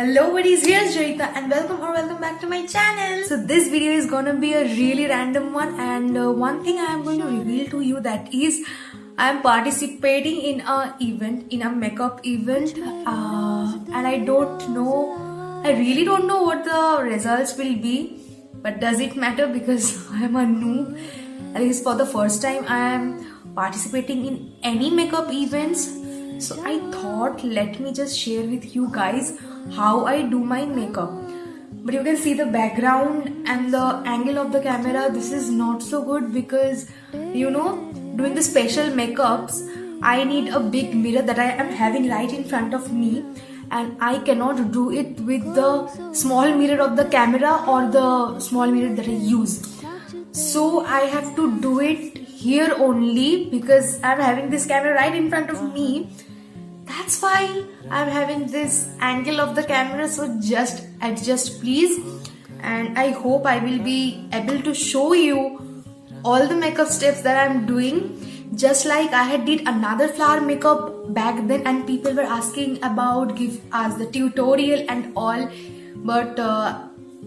Hello buddies, here's Joyita and welcome back to my channel. So this video is gonna be a really random one, and one thing I am going to reveal to you, that is I am participating in a makeup event, and I really don't know what the results will be, but does it matter because I am a noob. At least for the first time I am participating in any makeup events. So I thought, let me just share with you guys how I do my makeup. But you can see the background and the angle of the camera. This is not so good because, doing the special makeups, I need a big mirror that I am having right in front of me, and I cannot do it with the small mirror of the camera or the small mirror that I use. So I have to do it here only because I'm having this camera right in front of me. That's why I'm having this angle of the camera, so just adjust please. And I hope I will be able to show you all the makeup steps that I'm doing. Just like I had did another flower makeup back then, and people were asking about give us the tutorial and all. But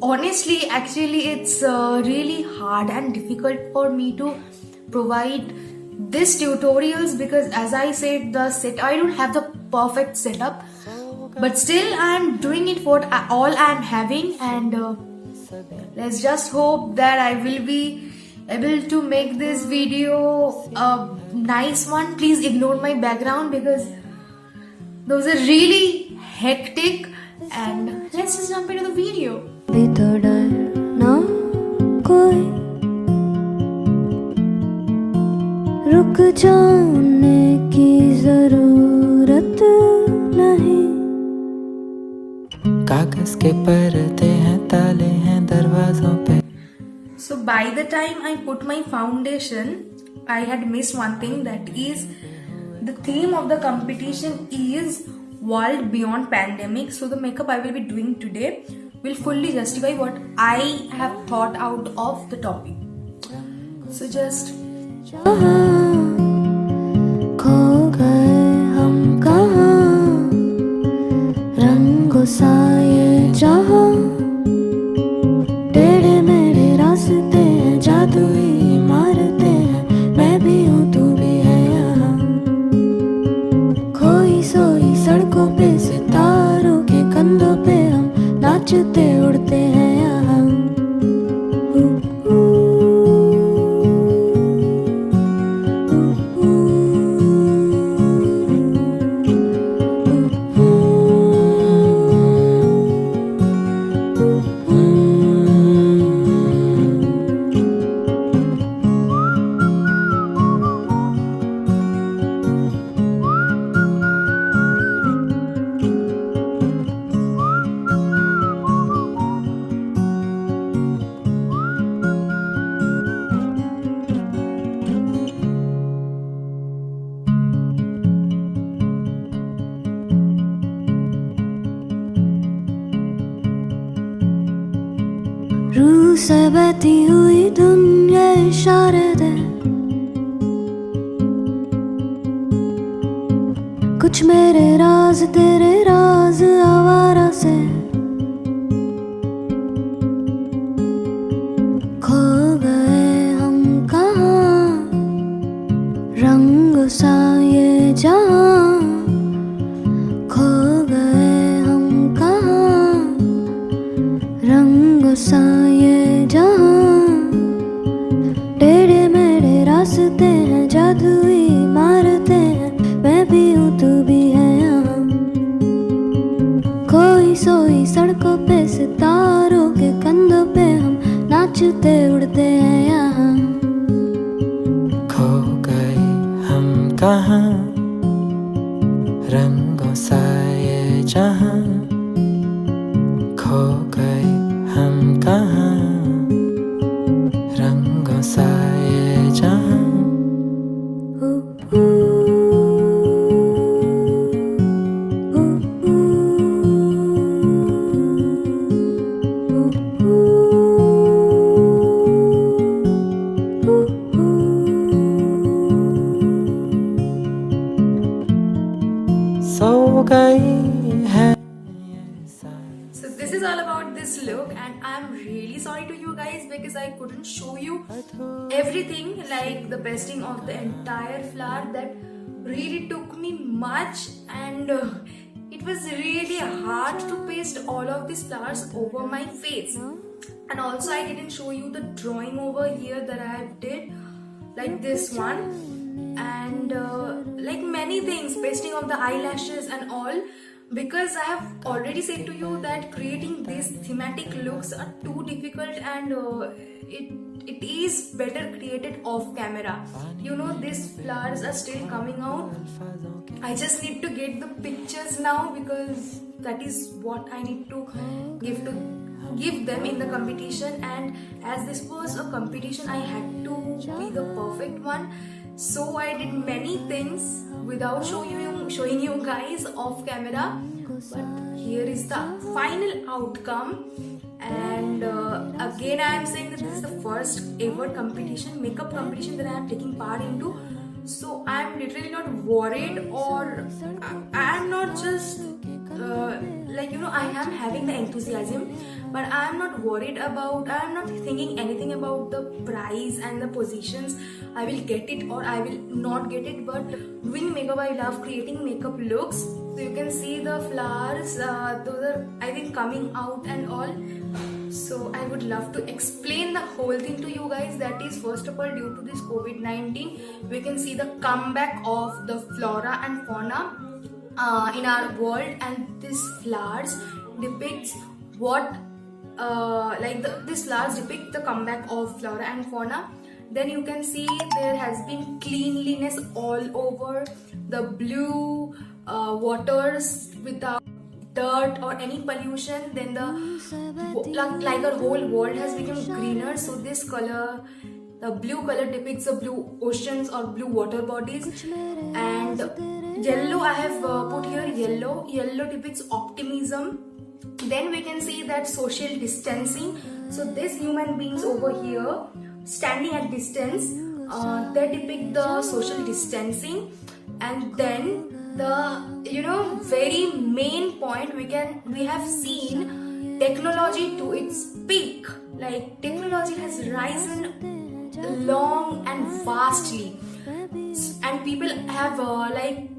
honestly, actually it's really hard and difficult for me to provide these tutorials because, as I said, I don't have the perfect setup, but still I'm doing it for all I'm having, and let's just hope that I will be able to make this video a nice one. Please ignore my background because those are really hectic, and let's just jump into the video. रुक जाने की जरूरत नहीं, कागज के पर्दे हैं, ताले हैं दरवाजों पे. So by the time I put my foundation, I had missed one thing, that is the theme of the competition is World Beyond Pandemic. So the makeup I will be doing today will fully justify what I have thought out of the topic. So just खो गए हम कहाँ, रंगों सा ये जहाँ, टेढ़े मेढ़े रास्ते हैं, जादुई इमारतें हैं, मैं भी हूँ तू भी है यहाँ, खोई सोई सड़कों पे सितारों के कंधों पे हम नाचते उड़ते हैं यहाँ. रूह से बहती हुई दुनिया इशारे दे, कुछ मेरे राज तेरे राज आवारा से, खो गए हम कहाँ, रंग सा ये जहाँ, खो गए हम कहाँ, रंग सा ये जहाँ, टेढ़े मेढ़े रास्ते हैं, जादुई इमारतें हैं, मैं भी हूँ तू भी है यहाँ, खोई सोई सड़कों पे सितारों के कंधों पे हम नाचते उड़ते हैं यहाँ. खो गए हम कहाँ, रंगों सा ये जहाँ, खो गए हम कहाँ, रंगों सा ये जहाँ. सो गई है ये this is all about this look, and I'm really sorry to you guys because I couldn't show you everything, like the pasting of the entire flower. That really took me much, and it was really hard to paste all of these flowers over my face. And also I didn't show you the drawing over here that I did, like this one, and like many things, pasting of the eyelashes and all, because I have already said to you that creating these thematic looks are too difficult, and it is better created off camera. You know, these flowers are still coming out. I just need to get the pictures now because that is what I need to give them in the competition. And as this was a competition, I had to be the perfect one, so I did many things without showing you guys off camera. But here is the final outcome, and again I am saying that this is the first ever makeup competition that I am taking part into. So I am literally not worried, or I am not just like, you know, I am having the enthusiasm, but I am not worried about, I am not thinking anything about the prize and the positions. I will get it or I will not get it. But doing makeup, I love creating makeup looks. So you can see the flowers, those are, I think, coming out and all. So I would love to explain the whole thing to you guys. That is, first of all, due to this COVID-19, we can see the comeback of the flora and fauna in our world, and these flowers depicts what these flowers depict the comeback of flora and fauna. Then you can see there has been cleanliness all over, the blue waters without dirt or any pollution. Then like our whole world has become greener. So this color, the blue color, depicts the blue oceans or blue water bodies. And yellow, I have put here yellow. Yellow depicts optimism. Then we can see that social distancing. So these human beings over here standing at distance, they depict the social distancing. And then the, you know, very main point, we have seen technology to its peak. Like, technology has risen long and vastly, and people have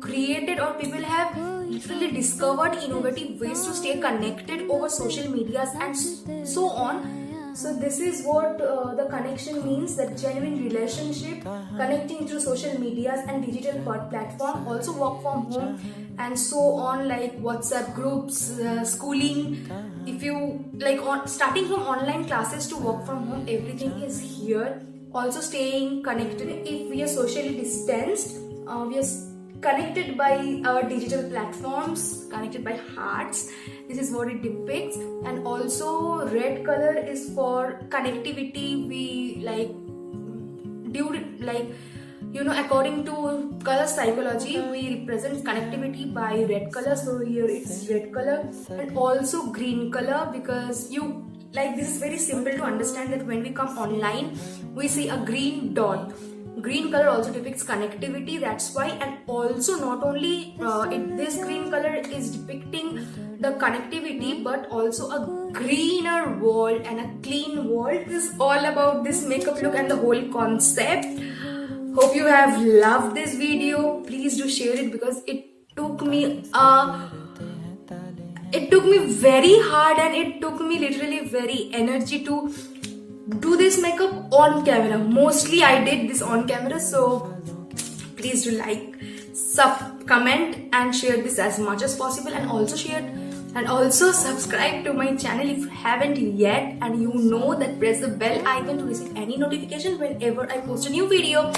created, or people have literally discovered innovative ways to stay connected over social medias and so on. So this is what the connection means, that genuine relationship, connecting through social medias and digital platform, also work from home and so on, like WhatsApp groups, schooling. If you like, starting from online classes to work from home, everything is here. Also staying connected, if we are socially distanced, we are connected by our digital platforms, connected by hearts. This is what it depicts. And also red color is for connectivity. We according to color psychology, we represent connectivity by red color. So here it's red color. And also green color, because this is very simple to understand, that when we come online, we see a green dot. Green color also depicts connectivity, that's why. And also not only this green color is depicting the connectivity, but also a greener world and a clean world. This is all about this makeup look and the whole concept. Hope you have loved this video. Please do share it, because it took me very hard, and it took me literally very energy to do this makeup on camera. Mostly I did this on camera, so please do like, comment and share this as much as possible, and also share and also subscribe to my channel if you haven't yet, and you know that press the bell icon to receive any notification whenever I post a new video.